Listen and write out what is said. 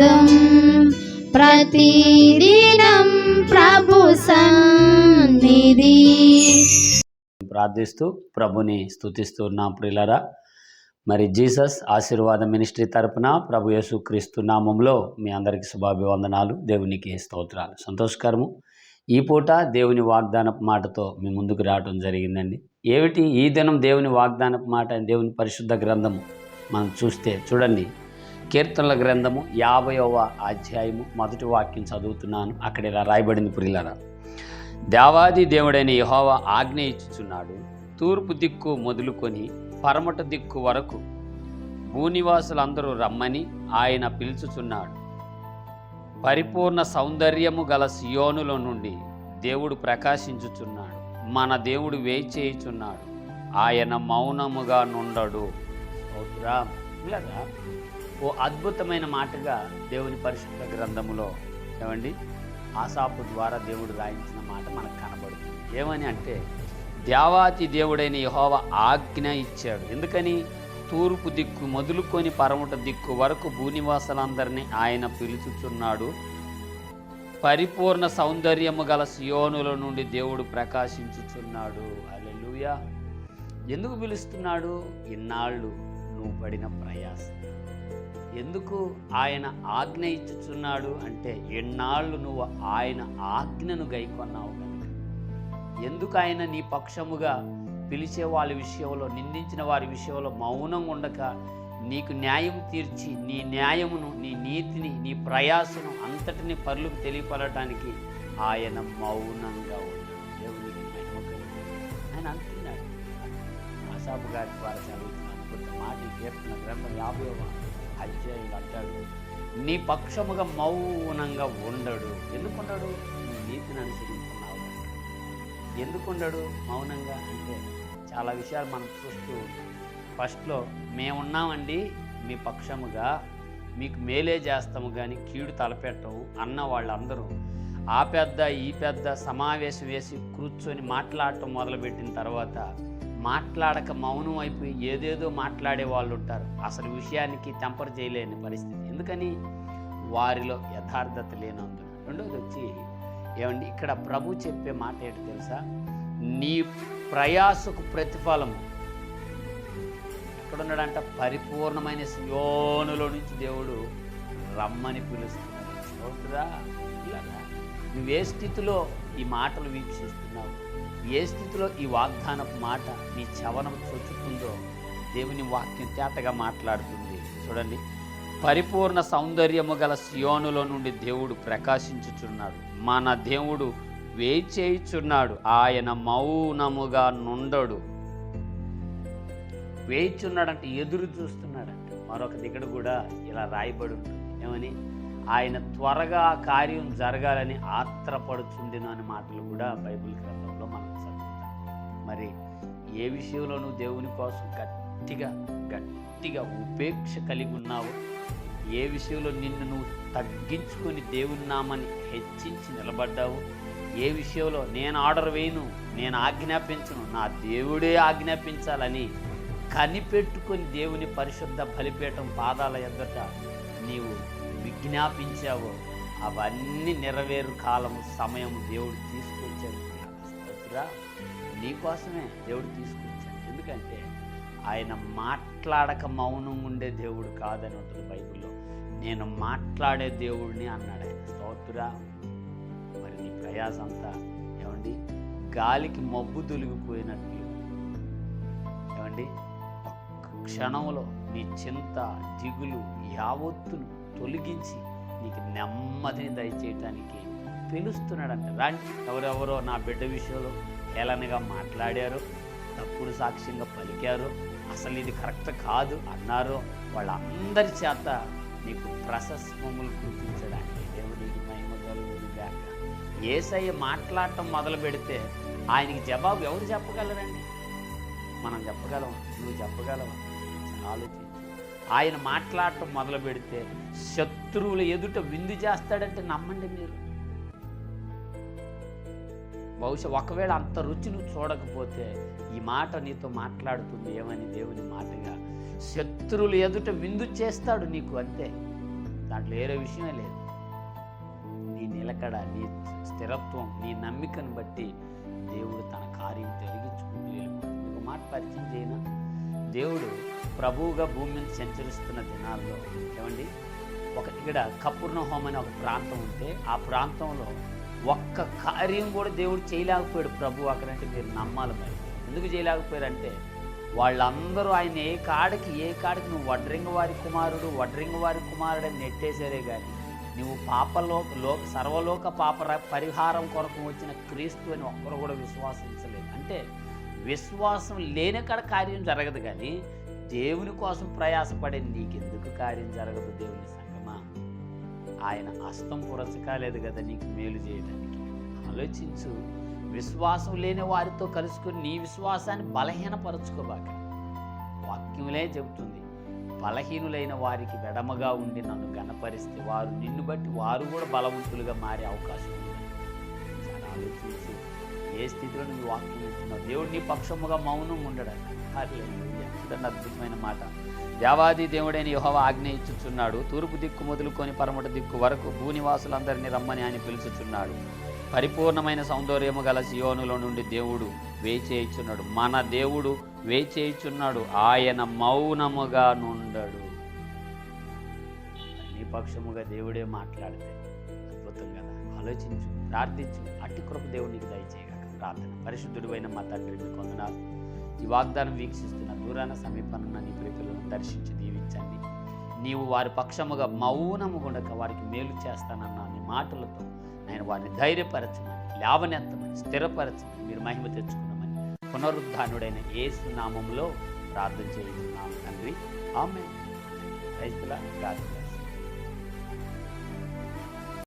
శబ్దం ప్రతిదినం ప్రభు సన్నిధి. ప్రార్థిస్తూ ప్రభుని స్తుతిస్తూ ఉన్నాం ప్రియులారా. మరి జీసస్ ఆశీర్వాద మినిస్ట్రీ తరపున ప్రభు యేసుక్రీస్తు నామంలో మీ అందరికీ శుభాభివందనాలు, దేవునికి స్తోత్రాలు. సంతోషకరము. ఈ పూట దేవుని వాగ్దానపు మాటతో మీ ముందుకు రావడం జరిగిందండి. ఏమిటి ఈ దినం దేవుని వాగ్దానపు మాట? దేవుని పరిశుద్ధ గ్రంథము మనం చూస్తే చూడండి, కీర్తనల గ్రంథము 50వ అధ్యాయము 1వ వాక్యం చదువుతున్నాను. అక్కడ ఇలా రాయబడింది ప్రియులారా. దేవాది దేవుడైన యెహోవా ఆజ్ఞ ఇచ్చుచున్నాడు, తూర్పు దిక్కు మొదలుకొని పరమట దిక్కు వరకు భూనివాసులందరూ రమ్మని ఆయన పిలుచుచున్నాడు. పరిపూర్ణ సౌందర్యము గల సియోనులో నుండి దేవుడు ప్రకాశించుచున్నాడు. మన దేవుడు వేయి చేయుచున్నాడు, ఆయన మౌనముగా నుండడు. ఇలాగా ఓ అద్భుతమైన మాటగా దేవుని పరిశుద్ధ గ్రంథములో ఏమండి ఆసాపు ద్వారా దేవుడు రాయించిన మాట మనకు కనబడుతుంది. ఏమని అంటే, దేవాతి దేవుడైన యెహోవా ఆజ్ఞ ఇచ్చాడు. ఎందుకని? తూర్పు దిక్కు మొదలుకొని పరమట దిక్కు వరకు భూనివాసులందరినీ ఆయన పిలుచుచున్నాడు. పరిపూర్ణ సౌందర్యము గల సియోనుల నుండి దేవుడు ప్రకాశించుచున్నాడు. హల్లెలూయా. ఎందుకు పిలుస్తున్నాడు? ఇన్నాళ్ళు నువ్వు పడిన ప్రయాసం. ఎందుకు ఆయన ఆజ్ఞ ఇచ్చుచున్నాడు అంటే, ఎన్నాళ్ళు నువ్వు ఆయన ఆజ్ఞను గైకొన్నావు కనుక. ఎందుకు ఆయన నీ పక్షముగా పిలిచే వాళ్ళ విషయంలో, నిందించిన వారి విషయంలో మౌనంగా ఉండక నీకు న్యాయం తీర్చి నీ న్యాయమును, నీ నీతిని, నీ ప్రయాసను అంతటిని పరులకు తెలియపడటానికి ఆయన మౌనంగా ఉన్నాడు. దేవునికి మహిమ కలుగును. ఆయన అంటున్నాడు. ఆసాపు గారి ద్వారా చదువుతున్నాను కొంత మాట. కీర్తన గ్రంథం 50వ అధ్యాయులు అంటాడు, నీ పక్షముగా మౌనంగా ఉండడు. ఎందుకున్నాడు? నీ నీతిని అనుసరించున్నావు. ఎందుకున్నాడు మౌనంగా అంటే, చాలా విషయాలు మనం చూస్తూ ఫస్ట్లో మేమున్నామండి మీ పక్షముగా, మీకు మేలే చేస్తాము కానీ కీడు తలపెట్టము అన్న వాళ్ళందరూ ఆ పెద్ద ఈ పెద్ద సమావేశం వేసి కూర్చొని మాట్లాడటం మొదలుపెట్టిన తర్వాత మాట్లాడక మౌనం అయిపోయి ఏదేదో మాట్లాడే వాళ్ళు ఉంటారు. అసలు విషయానికి టెంపర్ చేయలేని పరిస్థితి. ఎందుకని? వారిలో యథార్థత లేనందున. రెండోది వచ్చి ఏమండి, ఇక్కడ ప్రభు చెప్పే మాట ఏంటి తెలుసా? నీ ప్రయాసకు ప్రతిఫలము ఎక్కడున్నాడంట? పరిపూర్ణమైన సియోనులో నుంచి దేవుడు రమ్మని పిలుస్తున్నాడు. చూడరా, ఇలాగా నువ్వే స్థితిలో ఈ మాటలు వీక్షిస్తున్నావు, ఏ స్థితిలో ఈ వాగ్దానపు మాట నీ చవనం చొచ్చుతుందో దేవుని వాక్యం తేటగా మాట్లాడుతుంది. చూడండి, పరిపూర్ణ సౌందర్యము గల సియోనులో నుండి దేవుడు ప్రకాశించుచున్నాడు. మన దేవుడు వేయి చేయుచున్నాడు, ఆయన మౌనముగా నుండడు. వేయిచున్నాడంటే ఎదురు చూస్తున్నాడంటే. మరొక దగ్గర కూడా ఇలా రాయబడి ఉంటుంది. ఏమని? ఆయన త్వరగా కార్యం జరగాలని ఆత్రపడుచుండిన అనే మాటలు కూడా బైబిల్ గ్రంథంలో మనం చదువుతాం. మరి ఏ విషయంలో నువ్వు దేవుని కోసం గట్టిగా ఉపేక్ష కలిగి ఉన్నావు, ఏ విషయంలో నిన్ను నువ్వు తగ్గించుకొని దేవుని నామాన్ని హెచ్చించి నిలబడ్డావు, ఏ విషయంలో నేను ఆర్డర్ వేయను, నేను ఆజ్ఞాపించను, నా దేవుడే ఆజ్ఞాపించాలని కనిపెట్టుకొని దేవుని పరిశుద్ధ బలిపీఠం పాదాల ఎదుట నీవు విజ్ఞాపించావో, అవన్నీ నెరవేరు కాలము సమయం దేవుడు తీసుకొచ్చాడు. నీకోసమే దేవుడు తీసుకొచ్చాడు. ఎందుకంటే ఆయన మాట్లాడక మౌనం ఉండే దేవుడు కాదని ఉంటుంది బైబిల్లో. నేను మాట్లాడే దేవుడిని అన్నాడు ఆయన. స్తోత్రా. మరి నీ ప్రయాసంతా ఏమండి గాలికి మబ్బు తొలగిపోయినట్లు ఏమండి ఒక్క క్షణంలో నీ చింత దిగులు యావత్తును తొలగించి నీకు నెమ్మదిని దయచేయటానికి పిలుస్తున్నాడంట. రాండి, ఎవరెవరో నా బిడ్డ విషయంలో హేళనగా మాట్లాడారో, తప్పుడు సాక్ష్యంగా పలికారో, అసలు ఇది కరెక్ట్ కాదు అన్నారో, వాళ్ళందరి చేత నీకు ప్రశస్మములు కురిపించడానికి దేవునికి మహిమ కలుగును గాక. యేసయ్య మాట్లాడటం మొదలు పెడితే ఆయనకి జవాబు ఎవరు చెప్పగలరండి? మనం చెప్పగలం, నువ్వు చెప్పగలవా? ఆలోచించు. ఆయన మాట్లాడటం మొదలు పెడితే శత్రువుల ఎదుట విందు చేస్తాడంటే నమ్మండి మీరు. బహుశా ఒకవేళ అంత రుచి నువ్వు చూడకపోతే ఈ మాట నీతో మాట్లాడుతుంది. ఏమని? దేవుని మాటగా శత్రువులు ఎదుట విందు చేస్తాడు నీకు. అంతే. దాంట్లో వేరే విషయమే లేదు. నీ నిలకడ, నీ స్థిరత్వం, నీ నమ్మికను బట్టి దేవుడు తన కార్యం జరిగించుకుంటూ వెళ్ళిపోతుంది. ఒక మాట పరిచయం చేయనా? దేవుడు ప్రభువుగా భూమి మీద సంచరిస్తున్న దినాల్లో ఏమండి, ఇక్కడ కపుర్నహోమ్ అనే ఒక ప్రాంతం ఉంటే ఆ ప్రాంతంలో ఒక్క కార్యం కూడా దేవుడు చేయలేకపోయాడు ప్రభు అక్కడంటే మీరు నమ్మాలి. మరి ఎందుకు చేయలేకపోయారంటే వాళ్ళందరూ ఆయన ఏ కాడికి నువ్వు వడ్రింగ వారి కుమారుడని నెట్టేశారే కానీ నువ్వు సర్వలోక పాప పరిహారం కొరకు వచ్చిన క్రీస్తు అని ఒక్కరు కూడా విశ్వాసించలేదు. అంటే విశ్వాసం లేని కాడ కార్యం జరగదు, కానీ దేవుని కోసం ప్రయాసపడే నీకెందుకు కార్యం జరగదు? దేవుని సంగమా, ఆయన హస్తం పురచకాలేదు కదా నీకు మేలు చేయడానికి. ఆలోచించు. విశ్వాసం లేని వారితో కలుసుకొని నీ విశ్వాసాన్ని బలహీనపరచుకోబాక. వాక్యములే చెబుతుంది, బలహీనులైన వారికి వెడమగా ఉండి నన్ను గణపరిస్తే వారు నిన్ను బట్టి వారు కూడా బలవంతులుగా మారే అవకాశం ఉంది. చాలా ఆలోచించు. ఏ స్థితిలో నువ్వు వాక్యం వింటున్నావు? దేవుడు నీ పక్షముగా మౌనం ఉండడం. ఎంత అద్భుతమైన మాట. దేవాది దేవుడైన యెహోవా ఆజ్ఞ ఇచ్చుచున్నాడు, తూర్పు దిక్కు మొదలుకొని పరమట దిక్కు వరకు భూనివాసులందరినీ రమ్మని ఆయన పిలుచుచున్నాడు. పరిపూర్ణమైన సౌందర్యము గల సియోనులో నుండి దేవుడు వేచేయుచున్నాడు. మన దేవుడు వేచేయుచున్నాడు, ఆయన మౌనముగా నుండడు. నీ పక్షముగా దేవుడే మాట్లాడితే అద్భుతం కదా. ఆలోచించు, ప్రార్థించు. అట్టి కృప దేవుడు నీకు దయచేయగలరు. ప్రార్థన. పరిశుద్ధుడు అయిన మా తండ్రి, మీకు వందనాలు. ఈ వాగ్దానం వీక్షిస్తున్న దూరాన సమీపనున్న నీ ప్రియతలను దర్శించి దీవించండి. నీవు వారి పక్షముగా మౌనము ఉండక వారికి మేలు చేస్తానన్న నీ మాటలతో నేను వారిని ధైర్యపరచమని, లేవనెత్తమని, స్థిరపరచమని, మీరు మహిమ తెచ్చుకున్నామని పునరుద్ధానుడైన యేసు నామములో ప్రార్థన చేస్తున్నాము తండ్రి. ఆమేన్. Praise the lord.